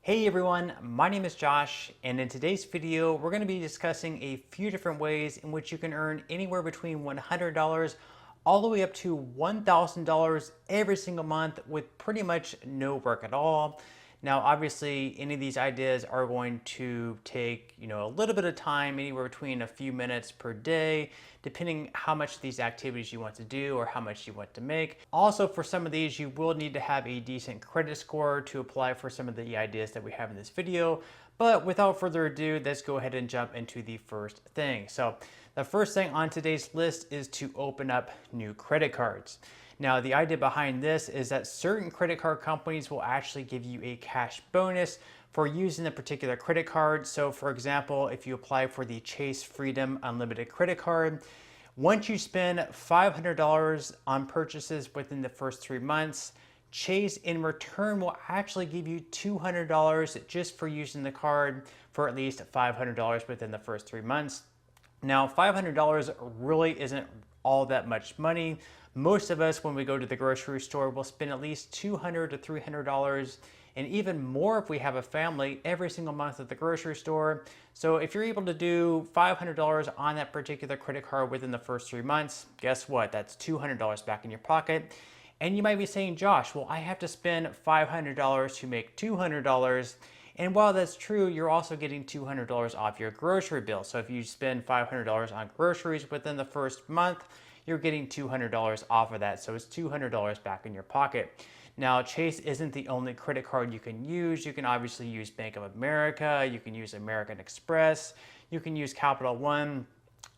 Hey everyone, my name is Josh, and in today's video, we're going to be discussing a few different ways in which you can earn anywhere between $100 all the way up to $1,000 every single month with pretty much no work at all. Now, obviously, any of these ideas are going to take, a little bit of time, anywhere between a few minutes per day, depending how much of these activities you want to do or how much you want to make. Also, for some of these, you will need to have a decent credit score to apply for some of the ideas that we have in this video. But without further ado, let's go ahead and jump into the first thing. So the first thing on today's list is to open up new credit cards. Now, the idea behind this is that certain credit card companies will actually give you a cash bonus for using a particular credit card. So for example, if you apply for the Chase Freedom Unlimited credit card, once you spend $500 on purchases within the first 3 months, Chase in return will actually give you $200 just for using the card for at least $500 within the first 3 months. Now, $500 really isn't all that much money. Most of us, when we go to the grocery store, will spend at least $200 to $300 and even more if we have a family every single month at the grocery store. So if you're able to do $500 on that particular credit card within the first 3 months, guess what? That's $200 back in your pocket. And you might be saying, Josh, well, I have to spend $500 to make $200. And while that's true, you're also getting $200 off your grocery bill. So if you spend $500 on groceries within the first month, you're getting $200 off of that. So it's $200 back in your pocket. Now, Chase isn't the only credit card you can use. You can obviously use Bank of America, you can use American Express, you can use Capital One.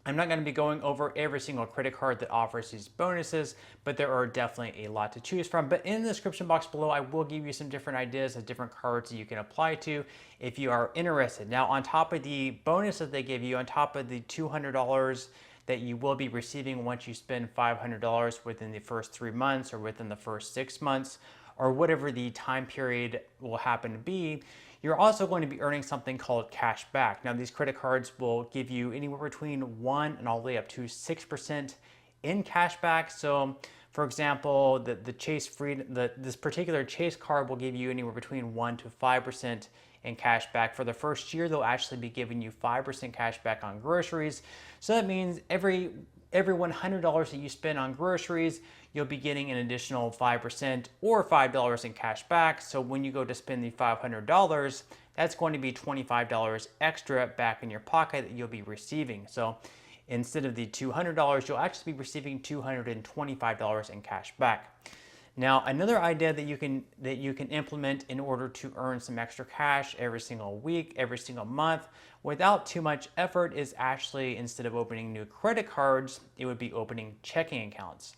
I'm not going to be going over every single credit card that offers these bonuses, but there are definitely a lot to choose from. But in the description box below, I will give you some different ideas of different cards that you can apply to if you are interested. Now, on top of the bonus that they give you, on top of the $200 that you will be receiving once you spend $500 within the first 3 months or within the first 6 months, or whatever the time period will happen to be, you're also going to be earning something called Cashback. Now, these credit cards will give you anywhere between 1 and all the way up to 6% in cashback. So, for example, this particular Chase card will give you anywhere between 1 to 5% in cashback. For the first year, they'll actually be giving you 5% cashback on groceries. So that means every $100 that you spend on groceries, you'll be getting an additional 5% or $5 in cash back. So when you go to spend the $500, that's going to be $25 extra back in your pocket that you'll be receiving. So instead of the $200, you'll actually be receiving $225 in cash back. Now, another idea that you can implement in order to earn some extra cash every single week, every single month, without too much effort is actually, instead of opening new credit cards, it would be opening checking accounts.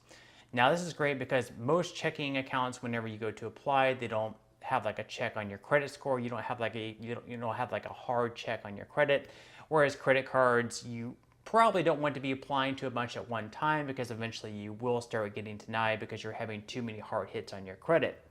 Now, this is great because most checking accounts, whenever you go to apply, they don't have like a check on your credit score. You don't have like a hard check on your credit. Whereas credit cards, you probably don't want to be applying to a bunch at one time because eventually you will start getting denied because you're having too many hard hits on your credit.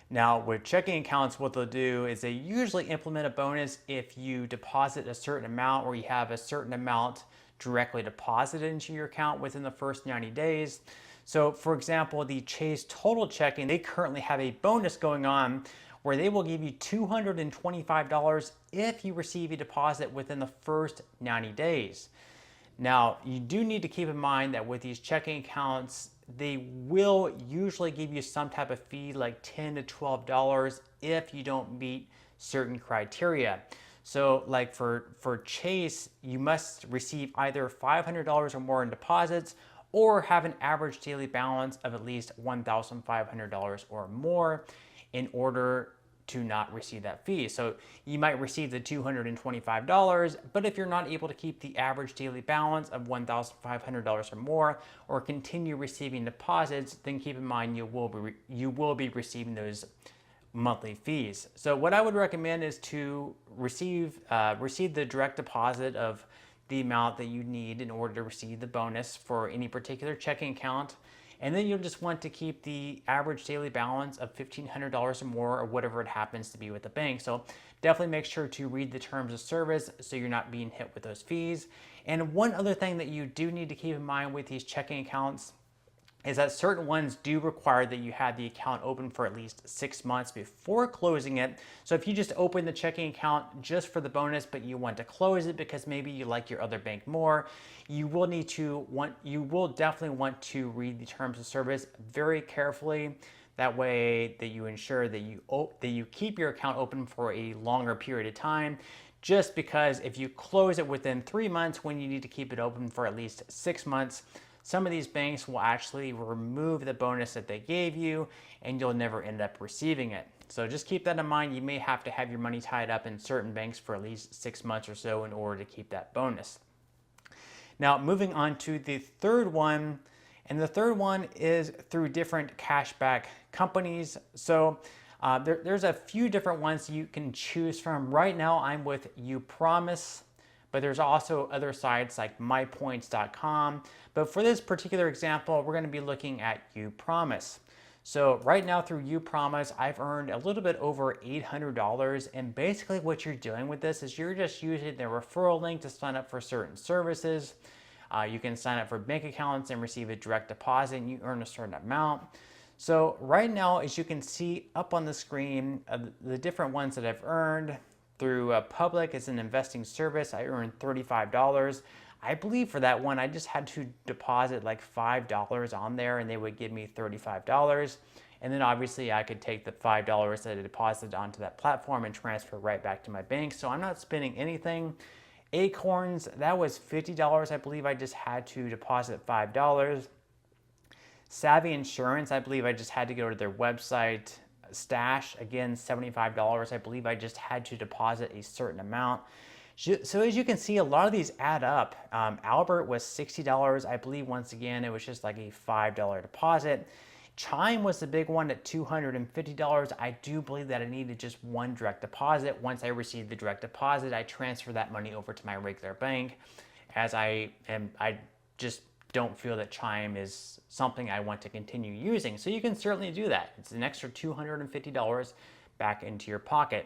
Now, with checking accounts, what they'll do is they usually implement a bonus if you deposit a certain amount or you have a certain amount directly deposited into your account within the first 90 days. So for example, the Chase Total Checking, they currently have a bonus going on where they will give you $225 if you receive a deposit within the first 90 days. Now, you do need to keep in mind that with these checking accounts, they will usually give you some type of fee like $10 to $12 if you don't meet certain criteria. So like for Chase, you must receive either $500 or more in deposits or have an average daily balance of at least $1,500 or more in order to not receive that fee. So you might receive the $225, but if you're not able to keep the average daily balance of $1,500 or more, or continue receiving deposits, then keep in mind you will be receiving those monthly fees. So what I would recommend is to receive the direct deposit of the amount that you need in order to receive the bonus for any particular checking account. And then you'll just want to keep the average daily balance of $1,500 or more, or whatever it happens to be with the bank. So definitely make sure to read the terms of service so you're not being hit with those fees. And one other thing that you do need to keep in mind with these checking accounts is that certain ones do require that you have the account open for at least 6 months before closing it. So if you just open the checking account just for the bonus, but you want to close it because maybe you like your other bank more, you will definitely want to read the terms of service very carefully. That way that you ensure that you keep your account open for a longer period of time. Just because if you close it within 3 months when you need to keep it open for at least 6 months, some of these banks will actually remove the bonus that they gave you and you'll never end up receiving it. So just keep that in mind. You may have to have your money tied up in certain banks for at least 6 months or so in order to keep that bonus. Now, moving on to the third one, and the third one is through different cashback companies. So there's a few different ones you can choose from. Right now, I'm with UPromise, but there's also other sites like mypoints.com. But for this particular example, we're going to be looking at UPromise. So right now through UPromise, I've earned a little bit over $800. And basically what you're doing with this is you're just using the referral link to sign up for certain services. You can sign up for bank accounts and receive a direct deposit and you earn a certain amount. So right now, as you can see up on the screen, the different ones that I've earned through Public as an investing service, I earned $35. I believe for that one, I just had to deposit like $5 on there and they would give me $35. And then obviously I could take the $5 that I deposited onto that platform and transfer right back to my bank. So I'm not spending anything. Acorns, that was $50. I believe I just had to deposit $5. Savvy Insurance, I believe I just had to go to their website. Stash, again, $75. I believe I just had to deposit a certain amount. So as you can see, a lot of these add up. Albert was $60. I believe, once again, it was just like a $5 deposit. Chime was the big one at $250. I do believe that I needed just one direct deposit. Once I received the direct deposit, I transfer that money over to my regular bank, as I just don't feel that Chime is something I want to continue using. So you can certainly do that. It's an extra $250 back into your pocket.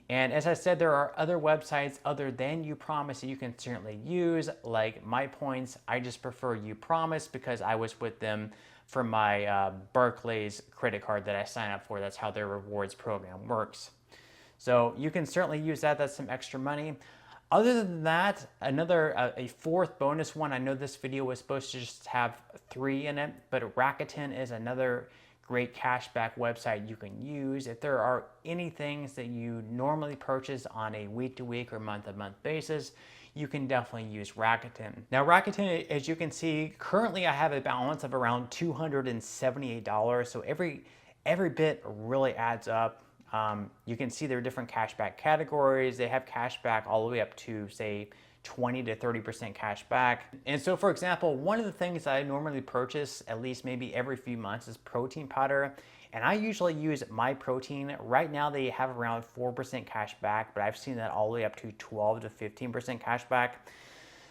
And as I said, there are other websites other than UPromise that you can certainly use, like MyPoints. I just prefer UPromise because I was with them for my Barclays credit card that I signed up for. That's how their rewards program works. So you can certainly use that. That's some extra money. Other than that, a fourth bonus one. I know this video was supposed to just have 3 in it, but Rakuten is another great cashback website you can use. If there are any things that you normally purchase on a week-to-week or month-to-month basis, you can definitely use Rakuten. Now Rakuten, as you can see, currently I have a balance of around $278. So every bit really adds up. You can see there are different cashback categories. They have cashback all the way up to, say, 20 to 30% cash back. And so, for example, one of the things I normally purchase at least maybe every few months is protein powder. And I usually use MyProtein. Right now they have around 4% cash back, but I've seen that all the way up to 12 to 15% cash back.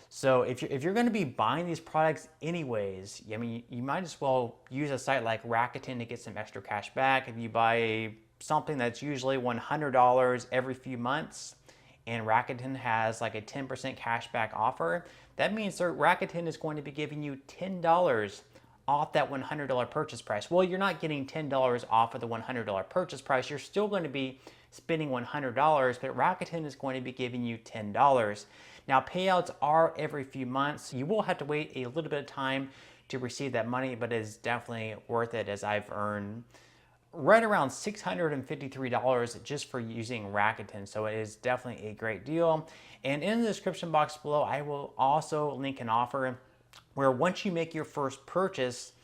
So if you're going to be buying these products anyways, I mean, you might as well use a site like Rakuten to get some extra cash back. If you buy something that's usually $100 every few months, and Rakuten has like a 10% cashback offer, that means that Rakuten is going to be giving you $10 off that $100 purchase price. Well, you're not getting $10 off of the $100 purchase price. You're still going to be spending $100, but Rakuten is going to be giving you $10. Now, payouts are every few months. You will have to wait a little bit of time to receive that money, but it is definitely worth it, as I've earned right around $653 just for using Rakuten. So it is definitely a great deal. And in the description box below, I will also link an offer where once you make your first purchase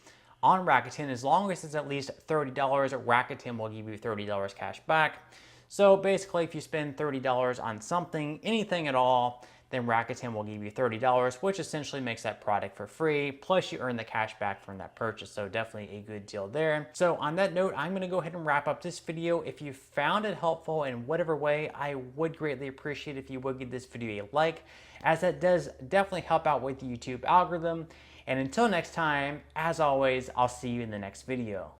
on Rakuten, as long as it's at least $30, Rakuten will give you $30 cash back. So basically, if you spend $30 on something, anything at all, then Rakuten will give you $30, which essentially makes that product for free, plus you earn the cash back from that purchase. So definitely a good deal there. So on that note, I'm gonna go ahead and wrap up this video. If you found it helpful in whatever way, I would greatly appreciate if you would give this video a like, as that does definitely help out with the YouTube algorithm. And until next time, as always, I'll see you in the next video.